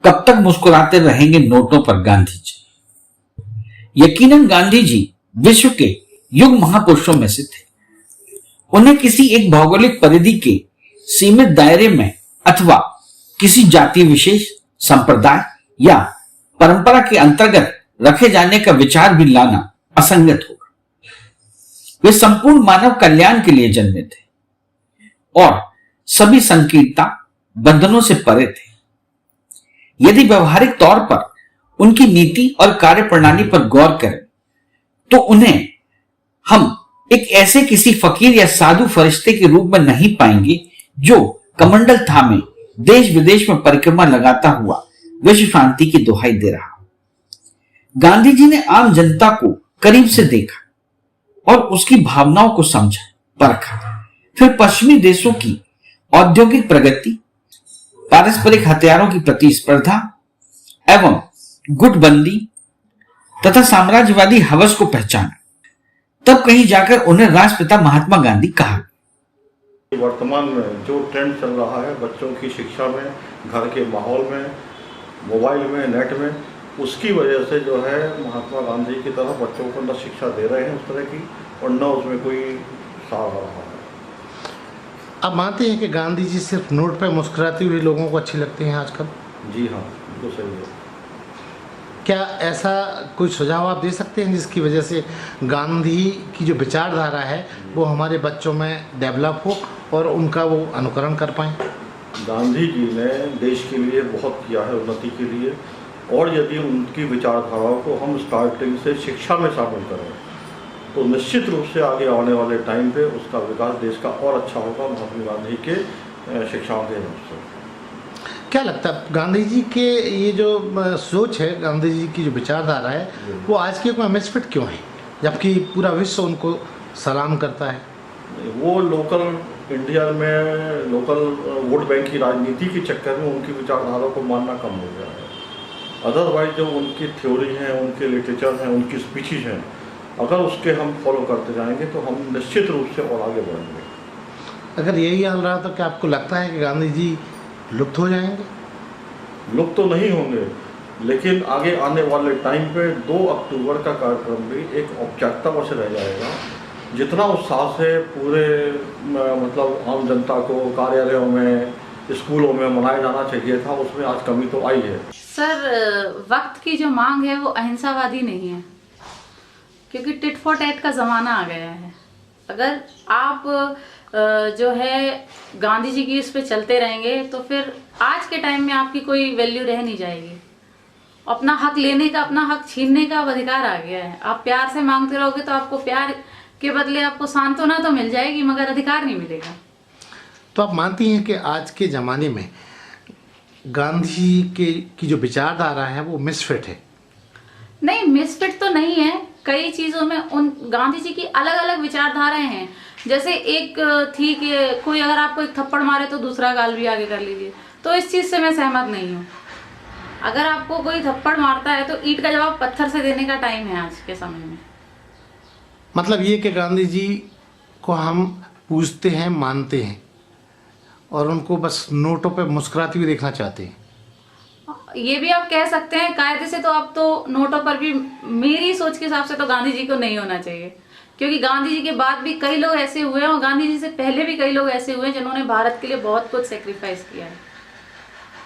कब तक मुस्कुराते रहेंगे नोटों पर गांधी जी। यकीनन गांधी जी विश्व के युग महापुरुषों में से थे। उन्हें किसी एक भौगोलिक परिधि के सीमित दायरे में अथवा किसी जाति विशेष, संप्रदाय या परंपरा के अंतर्गत रखे जाने का विचार भी लाना असंगत होगा। वे संपूर्ण मानव कल्याण के लिए जन्मे थे और सभी संकीर्णता बंधनों से परे थे। यदि व्यवहारिक तौर पर उनकी नीति और कार्य प्रणाली पर गौर करें तो उन्हें हम एक ऐसे किसी फकीर या साधु फरिश्ते के रूप में नहीं पाएंगे जो कमंडल थामे देश विदेश में परिक्रमा लगाता हुआ विश्व शांति की दुहाई दे रहा। गांधी जी ने आम जनता को करीब से देखा और उसकी भावनाओं को समझा, परखा। फिर पश्चिमी देशों की औद्योगिक प्रगति, पारस्परिक हथियारों की प्रतिस्पर्धा एवं गुटबंदी तथा साम्राज्यवादी हवस को पहचाना। तब कहीं जाकर उन्हें राष्ट्रपिता महात्मा गांधी कहा। वर्तमान में जो ट्रेंड चल रहा है बच्चों की शिक्षा में, घर के माहौल में, मोबाइल में, नेट में, उसकी वजह से जो है महात्मा गांधी की तरह बच्चों को न शिक्षा दे रहे हैं उस तरह की और न उसमें कोई सार आ रहा है। आप मानते हैं कि गांधी जी सिर्फ नोट पर मुस्कुराती हुई लोगों को अच्छी लगती हैं आजकल? जी हाँ, बिल्कुल सही है। क्या ऐसा कोई सुझाव आप दे सकते हैं जिसकी वजह से गांधी की जो विचारधारा है वो हमारे बच्चों में डेवलप हो और उनका वो अनुकरण कर पाएँ? गांधी जी ने देश के लिए बहुत किया है, उन्नति के लिए, और यदि उनकी विचारधाराओं को हम स्टार्टिंग से शिक्षा में शामिल करें तो निश्चित रूप से आगे आने वाले टाइम पे उसका विकास देश का और अच्छा होगा महात्मा गांधी के शिक्षाओं के हिसाब से। क्या लगता है गांधी जी के ये जो सोच है, गांधी जी की जो विचारधारा है वो आज के को मिसफिट क्यों है जबकि पूरा विश्व उनको सलाम करता है? वो लोकल इंडिया में लोकल वोट बैंक की राजनीति के चक्कर में उनकी विचारधारा को मानना कम हो गया है। अदरवाइज जो उनकी थ्योरी हैं, उनके लिटरेचर हैं, उनकी स्पीचेज हैं, अगर उसके हम फॉलो करते जाएंगे तो हम निश्चित रूप से और आगे बढ़ेंगे। अगर यही हाल रहा तो क्या आपको लगता है कि गांधी जी लुप्त हो जाएंगे? लुप्त तो नहीं होंगे, लेकिन आगे आने वाले टाइम पे 2 अक्टूबर का कार्यक्रम भी एक औपचारिकता वैसे रह जाएगा। जितना उत्साह से पूरे मतलब आम जनता को कार्यालयों में, स्कूलों में मनाया जाना चाहिए था, उसमें आज कमी तो आई है। सर, वक्त की जो मांग है वो अहिंसावादी नहीं है, क्योंकि टिट फॉर टैट का ज़माना आ गया है। अगर आप जो है गांधी जी की इस पे चलते रहेंगे तो फिर आज के टाइम में आपकी कोई वैल्यू रह नहीं जाएगी। अपना हक लेने का, अपना हक छीनने का अब अधिकार आ गया है। आप प्यार से मांगते रहोगे तो आपको प्यार के बदले आपको सांत्वना तो मिल जाएगी मगर अधिकार नहीं मिलेगा। तो आप मानती हैं कि आज के ज़माने में गांधी की जो विचारधारा है वो मिसफिट है? नहीं, मिसफिट तो नहीं है। कई चीज़ों में उन गांधी जी की अलग अलग विचारधाराएं हैं। जैसे एक थी कि कोई अगर आपको एक थप्पड़ मारे तो दूसरा गाल भी आगे कर लीजिए, तो इस चीज़ से मैं सहमत नहीं हूँ। अगर आपको कोई थप्पड़ मारता है तो ईंट का जवाब पत्थर से देने का टाइम है आज के समय में। मतलब ये कि गांधी जी को हम पूजते हैं, मानते हैं और उनको बस नोटों पे मुस्कुराती हुई देखना चाहते हैं। ये भी आप कह सकते हैं। कायदे से तो अब तो नोटों पर भी, मेरी सोच के हिसाब से तो गांधी जी को नहीं होना चाहिए, क्योंकि गांधी जी के बाद भी कई लोग ऐसे हुए हैं और गांधी जी से पहले भी कई लोग ऐसे हुए हैं जिन्होंने भारत के लिए बहुत कुछ सेक्रीफाइस किया है।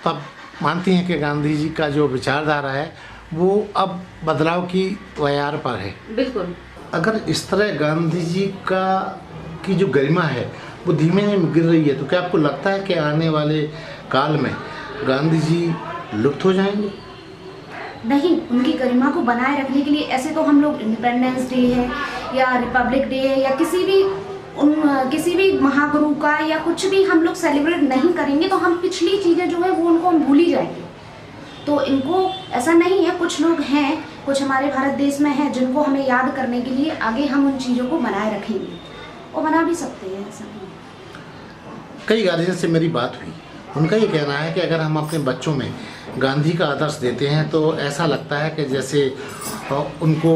तो आप मानती हैं कि गांधी जी का जो विचारधारा है वो अब बदलाव की वयार पर है? बिल्कुल। अगर इस तरह गांधी जी की जो गरिमा है वो धीमे धीमे गिर रही है तो क्या आपको लगता है कि आने वाले काल में गांधी जी लुप्त हो जाएंगे? नहीं, उनकी गरिमा को बनाए रखने के लिए ऐसे तो हम लोग इंडिपेंडेंस डे है या रिपब्लिक डे है या किसी भी महागुरु का या कुछ भी हम लोग सेलिब्रेट नहीं करेंगे तो हम पिछली चीज़ें जो है वो उनको हम भूल ही जाएंगे। तो इनको ऐसा नहीं है, कुछ लोग हैं, कुछ हमारे भारत देश में हैं जिनको हमें याद करने के लिए आगे हम उन चीज़ों को बनाए रखेंगे और बना भी सकते हैं। ऐसा नहीं। कई गार्जियन से मेरी बात हुई, उनका ये कहना है कि अगर हम अपने बच्चों में गांधी का आदर्श देते हैं तो ऐसा लगता है कि जैसे उनको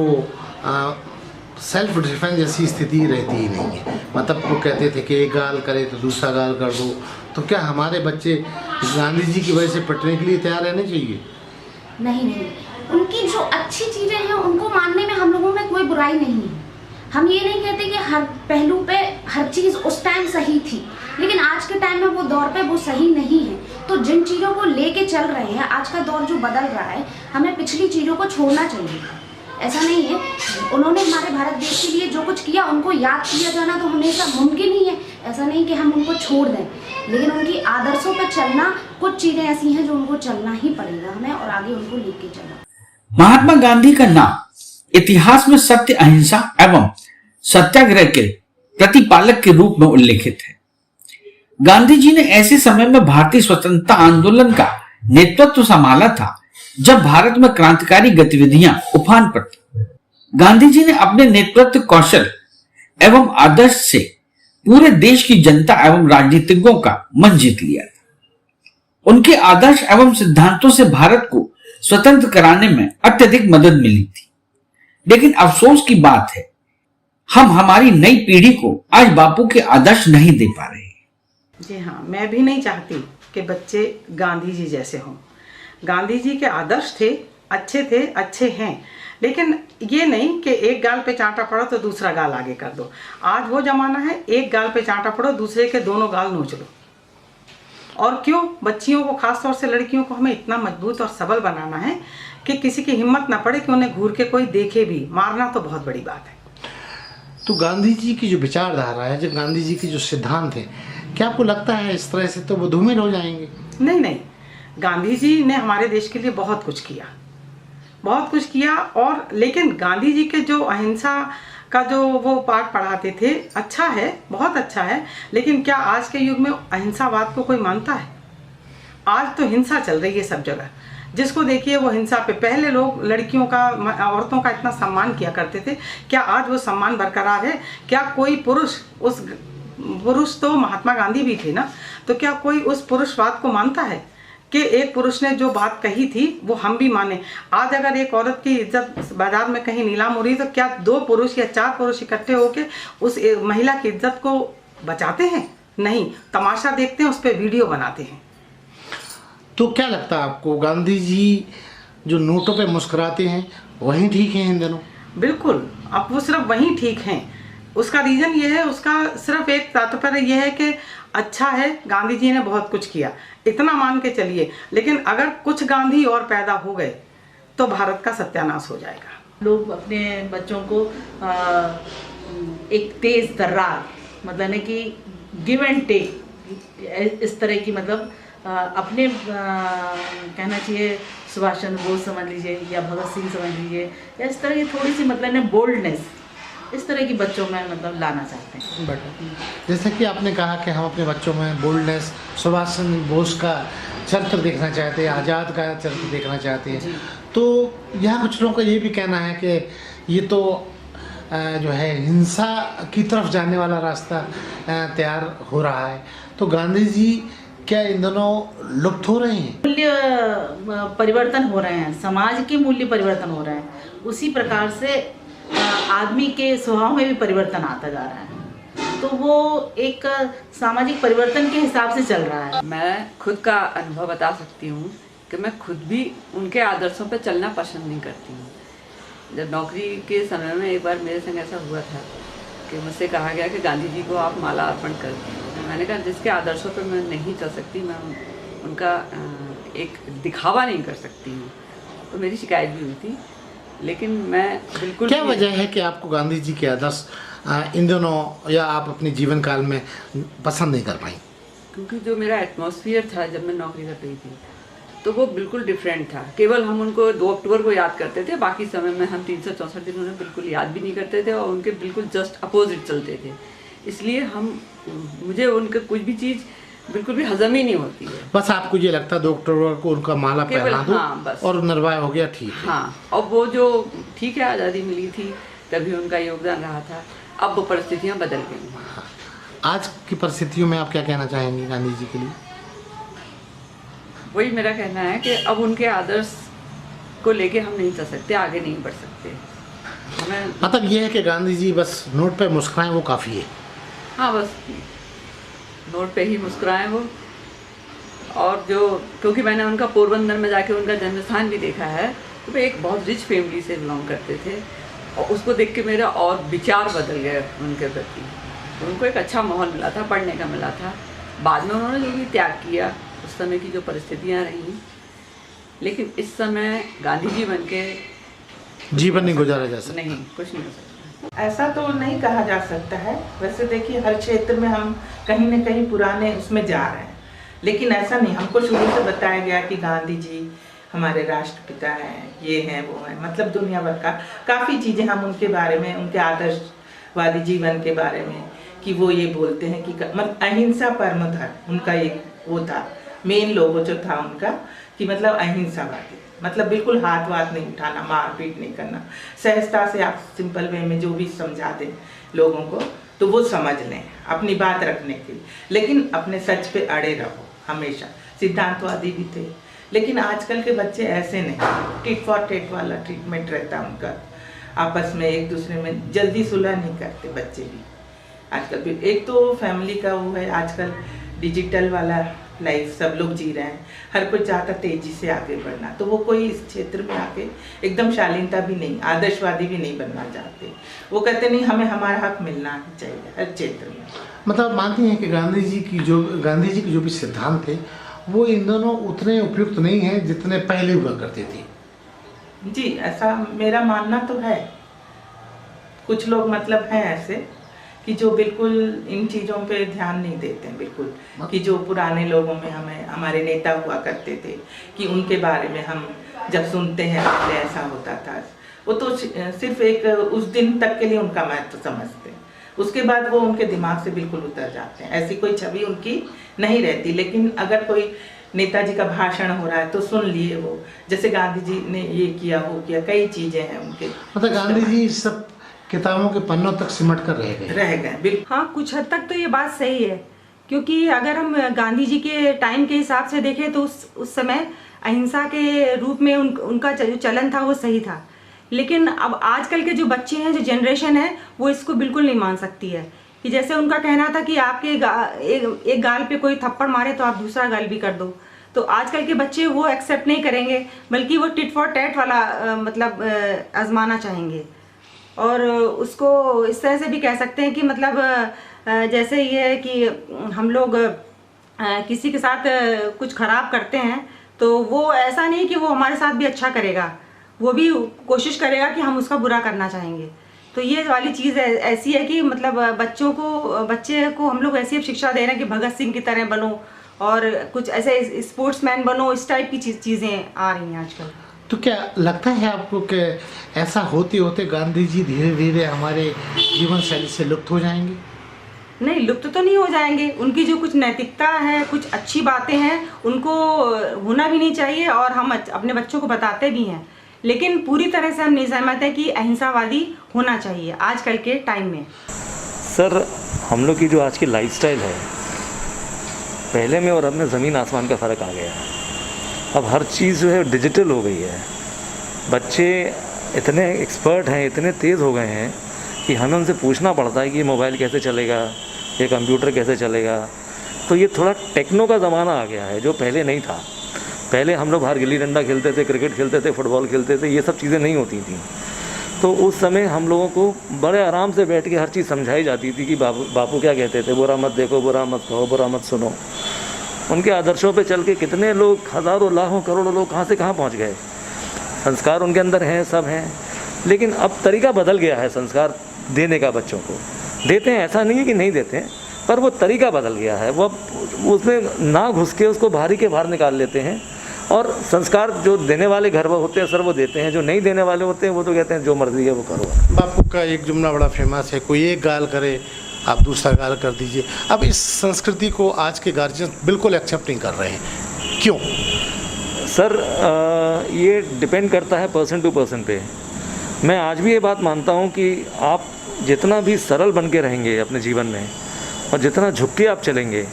सेल्फ डिफेंस जैसी स्थिति रहती ही नहीं है। मतलब वो कहते थे कि एक गाल करे तो दूसरा गाल कर दो। तो क्या हमारे बच्चे गांधी जी की वजह से पिटने के लिए तैयार रहने चाहिए? नहीं नहीं, उनकी जो अच्छी चीज़ें हैं उनको मानने में हम लोगों में कोई बुराई नहीं है। हम ये नहीं कहते कि हर पहलू पे हर चीज़ उस टाइम सही थी, लेकिन आज के टाइम में वो दौर पे वो सही नहीं है। तो जिन चीज़ों को लेके चल रहे हैं, आज का दौर जो बदल रहा है, हमें पिछली चीज़ों को छोड़ना चाहिए। ऐसा नहीं है, उन्होंने हमारे भारत देश के लिए जो कुछ किया उनको याद किया जाना तो हमेशा मुमकिन ही है। ऐसा नहीं कि हम उनको छोड़ दें, लेकिन उनकी आदर्शों पर चलना, कुछ चीज़ें ऐसी हैं जो उनको चलना ही पड़ेगा हमें, और आगे उनको लेके चलना। महात्मा गांधी का नाम इतिहास में सत्य, अहिंसा एवं सत्याग्रह के प्रतिपालक के रूप में उल्लेखित है। गांधी जी ने ऐसे समय में भारतीय स्वतंत्रता आंदोलन का नेतृत्व संभाला था जब भारत में क्रांतिकारी गतिविधियां उफान पर थी। गांधी जी ने अपने नेतृत्व कौशल एवं आदर्श से पूरे देश की जनता एवं राजनीतिज्ञों का मन जीत लिया था। उनके आदर्श एवं सिद्धांतों से भारत को स्वतंत्र कराने में अत्यधिक मदद मिली थी। लेकिन अफसोस की बात है, हम हमारी नई पीढ़ी को आज बापू के आदर्श नहीं दे पा रहे। जी हाँ, मैं भी नहीं चाहती कि बच्चे गांधी जी जैसे हों। गांधी जी के आदर्श थे, अच्छे हैं, लेकिन ये नहीं कि एक गाल पे चांटा पड़ो तो दूसरा गाल आगे कर दो। आज वो जमाना है, एक गाल पे चांटा पड़ो, दूसरे के दोनों गाल नोच लो। और क्यों बच्चियों को, खासतौर से लड़कियों को, हमें इतना मजबूत और सबल बनाना है कि किसी की हिम्मत ना पड़े कि उन्हें घूर के कोई देखे भी। मारना तो बहुत बड़ी बात है। तो गांधी जी की जो विचारधारा है, जो गांधी जी के जो सिद्धांत है, क्या आपको लगता है इस तरह से तो वो धूमिल हो जाएंगे? नहीं, गांधी जी ने हमारे देश के लिए बहुत कुछ किया और लेकिन गांधी जी के जो अहिंसा का जो वो पाठ पढ़ाते थे, अच्छा है, बहुत अच्छा है, लेकिन क्या आज के युग में अहिंसावाद को कोई मानता है? आज तो हिंसा चल रही है सब जगह। जिसको देखिए वो हिंसा पे। पहले लोग लड़कियों का, औरतों का इतना सम्मान किया करते थे, क्या आज वो सम्मान बरकरार है? क्या कोई पुरुष तो महात्मा गांधी भी थे ना, तो क्या कोई उस पुरुषवाद को मानता है कि एक पुरुष ने जो बात कही थी वो हम भी माने? आज अगर एक औरत की इज्जत बाजार में कहीं नीलाम हो रही है तो क्या 2 पुरुष या 4 पुरुष इकट्ठे होकर उस महिला की इज्जत को बचाते हैं? नहीं, तमाशा देखते हैं, उस पर वीडियो बनाते हैं। तो क्या लगता है आपको, गांधी जी जो नोटों पे मुस्कुराते हैं वही ठीक है इन दिनों? बिल्कुल, अब वो सिर्फ वही ठीक हैं। उसका रीज़न ये है, उसका सिर्फ एक तात्पर्य ये है कि अच्छा है, गांधी जी ने बहुत कुछ किया, इतना मान के चलिए, लेकिन अगर कुछ गांधी और पैदा हो गए तो भारत का सत्यानाश हो जाएगा। लोग अपने बच्चों को एक तेज तर्रार, मतलब कि गिव एंड टेक, इस तरह की, मतलब अपने कहना चाहिए सुभाष चंद्र बोस समझ लीजिए या भगत सिंह समझ लीजिए, या इस तरह की थोड़ी सी मतलब बोल्डनेस इस तरह की बच्चों में मतलब लाना चाहते हैं। बट जैसे कि आपने कहा कि हम अपने बच्चों में बोल्डनेस, सुभाष चंद्र बोस का चरित्र देखना चाहते हैं, आज़ाद का चरित्र देखना चाहते हैं, तो यहाँ कुछ लोगों का ये भी कहना है कि ये तो जो है हिंसा की तरफ जाने वाला रास्ता तैयार हो रहा है। तो गांधी जी क्या इन दोनों लुप्त हो रहे हैं? मूल्य परिवर्तन हो रहे हैं, समाज के मूल्य परिवर्तन हो रहे हैं, उसी प्रकार से आदमी के स्वभाव में भी परिवर्तन आता जा रहा है। तो वो एक सामाजिक परिवर्तन के हिसाब से चल रहा है। मैं खुद का अनुभव बता सकती हूँ कि मैं खुद भी उनके आदर्शों पर चलना पसंद नहीं करती हूँ। जब नौकरी के समय में एक बार मेरे संग ऐसा हुआ था कि मुझसे कहा गया कि गांधी जी को आप माला अर्पण कर दें। मैंने कहा जिसके आदर्शों पर मैं नहीं चल सकती, मैं उनका एक दिखावा नहीं कर सकती हूँ, तो मेरी शिकायत भी हुई थी। लेकिन मैं बिल्कुल, क्या वजह है कि आपको गांधी जी के आदर्श इन दिनों या आप अपने जीवन काल में पसंद नहीं कर पाई? क्योंकि जो मेरा एटमॉस्फेयर था जब मैं नौकरी कर रही थी तो वो बिल्कुल डिफरेंट था। केवल हम उनको 2 अक्टूबर को याद करते थे, बाकी समय में हम 364 दिन उन्हें बिल्कुल याद भी नहीं करते थे और उनके बिल्कुल जस्ट अपोजिट चलते थे। इसलिए मुझे उनके कुछ भी चीज़ बिल्कुल भी हजम ही नहीं होती है। बस आपको ये लगता है 2 अक्टूबर को उनका माला पहना दो, हाँ, बस, और निर्वाह हो गया, ठीक है। हाँ, और वो जो ठीक है आज़ादी मिली थी तभी उनका योगदान रहा था, अब वो परिस्थितियाँ बदल गई। हाँ। आज की परिस्थितियों में आप क्या कहना चाहेंगे गांधी जी के लिए? वही मेरा कहना है कि अब उनके आदर्श को लेके हम नहीं चल सकते, आगे नहीं बढ़ सकते। हमें मतलब ये है कि गांधी जी बस नोट पे मुस्कुराएं वो काफ़ी है। हाँ, बस नोट पे ही मुस्कुराएं वो, और जो क्योंकि मैंने उनका पोरबंदर में जाके उनका जन्म स्थान भी देखा है, तो वे एक बहुत रिच फैमिली से बिलोंग करते थे और उसको देख के मेरा और विचार बदल गया उनके प्रति। उनको एक अच्छा माहौल मिला था, पढ़ने का मिला था। बाद में उन्होंने जो भी त्याग किया, उस समय की जो परिस्थितियाँ रहीं, लेकिन इस समय गांधी जी बन के जीवन नहीं गुजारा जा सकता। नहीं, कुछ नहीं हो सकता। ऐसा तो नहीं कहा जा सकता है। वैसे देखिए, हर क्षेत्र में हम कहीं न कहीं पुराने उसमें जा रहे हैं, लेकिन ऐसा नहीं। हमको शुरू से बताया गया कि गांधी जी हमारे राष्ट्रपिता हैं, ये हैं, वो हैं, मतलब दुनिया भर का काफ़ी चीज़ें हम उनके बारे में, उनके आदर्शवादी जीवन के बारे में, कि वो ये बोलते हैं कि मतलब अहिंसा परम धर्म उनका एक वो था, मेन लोगो जो था उनका, कि मतलब अहिंसावादी, मतलब बिल्कुल हाथ वाथ नहीं उठाना, मारपीट नहीं करना, सहजता से आप सिंपल वे में जो भी समझा दें लोगों को तो वो समझ लें अपनी बात रखने के लिए, लेकिन अपने सच पे अड़े रहो हमेशा। सिद्धांतवादी भी थे, लेकिन आजकल के बच्चे ऐसे नहीं, टिट फॉर टेट वाला ट्रीटमेंट रहता है उनका, आपस में एक दूसरे में जल्दी सुलह नहीं करते बच्चे भी आजकल भी। एक तो फैमिली का वो है, आजकल डिजिटल वाला लाइफ सब लोग जी रहे हैं, हर कोई चाहता तेजी से आगे बढ़ना, तो वो कोई इस क्षेत्र में आके एकदम शालीनता भी नहीं, आदर्शवादी भी नहीं बनना चाहते। वो कहते नहीं, हमें हमारा हक मिलना ही चाहिए हर क्षेत्र में। मतलब मानती हैं कि गांधी जी की जो भी सिद्धांत थे वो इन दोनों उतने उपयुक्त नहीं हैं जितने पहले हुआ करते थे। जी, ऐसा मेरा मानना तो है। कुछ लोग मतलब हैं ऐसे कि जो बिल्कुल इन चीज़ों पे ध्यान नहीं देते हैं बिल्कुल, कि जो पुराने लोगों में हमें हमारे नेता हुआ करते थे, कि उनके बारे में हम जब सुनते हैं पहले ऐसा होता था, वो तो सिर्फ एक उस दिन तक के लिए उनका महत्व समझते हैं, उसके बाद वो उनके दिमाग से बिल्कुल उतर जाते हैं, ऐसी कोई छवि उनकी नहीं रहती। लेकिन अगर कोई नेताजी का भाषण हो रहा है तो सुन लिए वो, जैसे गांधी जी ने ये किया वो किया, कई चीज़ें हैं उनके। मतलब गांधी जी सब किताबों के पन्नों तक सिमट कर रह गए बिल्कुल। हाँ, कुछ हद तक तो ये बात सही है, क्योंकि अगर हम गांधी जी के टाइम के हिसाब से देखें तो उस समय अहिंसा के रूप में उनका जो चलन था वो सही था। लेकिन अब आजकल के जो बच्चे हैं, जो जनरेशन है, वो इसको बिल्कुल नहीं मान सकती है। कि जैसे उनका कहना था कि आपके एक गाल पे कोई थप्पड़ मारे तो आप दूसरा गाल भी कर दो, तो आजकल के बच्चे वो एक्सेप्ट नहीं करेंगे, बल्कि वो टिट फॉर टैट वाला मतलब आजमाना चाहेंगे। और उसको इस तरह से भी कह सकते हैं कि मतलब जैसे ये है कि हम लोग किसी के साथ कुछ खराब करते हैं तो वो ऐसा नहीं कि वो हमारे साथ भी अच्छा करेगा, वो भी कोशिश करेगा कि हम उसका बुरा करना चाहेंगे। तो ये वाली चीज़ ऐसी है कि मतलब बच्चे को हम लोग ऐसी शिक्षा दे रहे हैं कि भगत सिंह की तरह बनो और कुछ ऐसे स्पोर्ट्समैन बनो, इस टाइप की चीज़ें आ रही हैं आजकल। तो क्या लगता है आपको कि ऐसा होते होते गांधी जी धीरे धीरे हमारे जीवन शैली से लुप्त हो जाएंगे? नहीं, लुप्त तो नहीं हो जाएंगे। उनकी जो कुछ नैतिकता है, कुछ अच्छी बातें हैं, उनको होना भी नहीं चाहिए और हम अपने बच्चों को बताते भी हैं। लेकिन पूरी तरह से हम नहीं सहमत हैं कि अहिंसावादी होना चाहिए आजकल के टाइम में। सर, हम लोग की जो आज की लाइफस्टाइल है, पहले में और अब में ज़मीन आसमान का फ़र्क आ गया है। अब हर चीज़ जो है डिजिटल हो गई है। बच्चे इतने एक्सपर्ट हैं, इतने तेज़ हो गए हैं कि हमें उनसे पूछना पड़ता है कि ये मोबाइल कैसे चलेगा, ये कंप्यूटर कैसे चलेगा। तो ये थोड़ा टेक्नो का ज़माना आ गया है, जो पहले नहीं था। पहले हम लोग बाहर गिल्ली डंडा खेलते थे, क्रिकेट खेलते थे, फुटबॉल खेलते थे, ये सब चीज़ें नहीं होती थी। तो उस समय हम लोगों को बड़े आराम से बैठ के हर चीज़ समझाई जाती थी कि बापू क्या कहते थे, बुरा मत देखो, बुरा मत कहो, बुरा मत सुनो। उनके आदर्शों पे चल के कितने लोग, हज़ारों लाखों करोड़ों लोग कहाँ से कहाँ पहुँच गए। संस्कार उनके अंदर हैं, सब हैं, लेकिन अब तरीका बदल गया है संस्कार देने का। बच्चों को देते हैं, ऐसा नहीं है कि नहीं देते हैं, पर वो तरीका बदल गया है। वो उसमें ना घुस के उसको बाहरी के बाहर निकाल लेते हैं। और संस्कार जो देने वाले घर वो होते हैं सर, वो देते हैं। जो नहीं देने वाले होते हैं वो तो कहते हैं जो मर्जी है वो करो। बापू का एक जुमला बड़ा फेमस है, कोई एक गाल करे आप दूसरा गाल कर दीजिए। अब इस संस्कृति को आज के गार्जियन बिल्कुल एक्सेप्ट नहीं कर रहे हैं, क्यों? सर, ये डिपेंड करता है पर्सन टू पर्सन पे। मैं आज भी ये बात मानता हूँ कि आप जितना भी सरल बन के रहेंगे अपने जीवन में और जितना झुक के आप चलेंगे,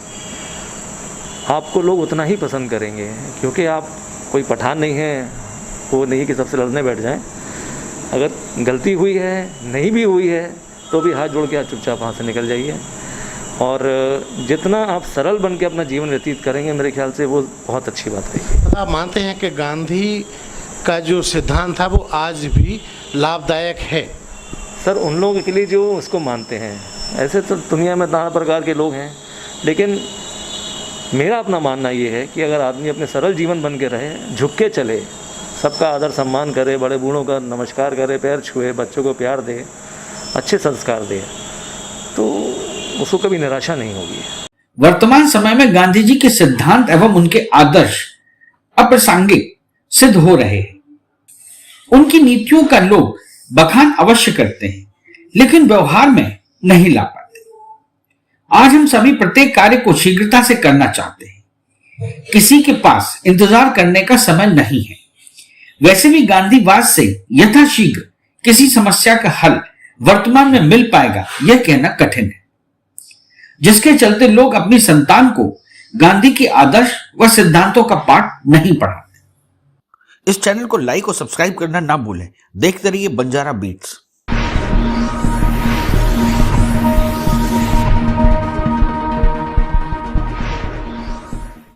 आपको लोग उतना ही पसंद करेंगे। क्योंकि आप कोई पठान नहीं हैं, वो नहीं कि सबसे लड़ने बैठ जाएं। अगर गलती हुई है, नहीं भी हुई है, तो भी हाथ जोड़ के आप चुपचाप वहाँ से निकल जाइए। और जितना आप सरल बन के अपना जीवन व्यतीत करेंगे मेरे ख्याल से वो बहुत अच्छी बात रहेगी। आप मानते हैं कि गांधी का जो सिद्धांत था वो आज भी लाभदायक है? सर उन लोगों के लिए जो उसको मानते हैं, ऐसे तो दुनिया में नाना प्रकार के लोग हैं, लेकिन मेरा अपना मानना ये है कि अगर आदमी अपने सरल जीवन बन के रहे, झुक के चले, सबका आदर सम्मान करे, बड़े बूढ़ों का नमस्कार करे, पैर छुए, बच्चों को प्यार दे, अच्छे संस्कार दे, तो उसको कभी निराशा नहीं होगी। वर्तमान समय में गांधी जी के सिद्धांत एवं उनके आदर्श अप्रासंगिक सिद्ध हो रहे हैं। उनकी नीतियों का लोग बखान अवश्य करते हैं, लेकिन व्यवहार में नहीं ला पाते। आज हम सभी प्रत्येक कार्य को शीघ्रता से करना चाहते हैं, किसी के पास इंतजार करने का समय नहीं है। वैसे भी गांधीवाद से यथाशीघ्र किसी समस्या का हल वर्तमान में मिल पाएगा यह कहना कठिन है, जिसके चलते लोग अपनी संतान को गांधी के आदर्श व सिद्धांतों का पाठ नहीं पढ़ाते। इस चैनल को लाइक और सब्सक्राइब करना ना भूलें। देखते रहिए बंजारा बीट्स।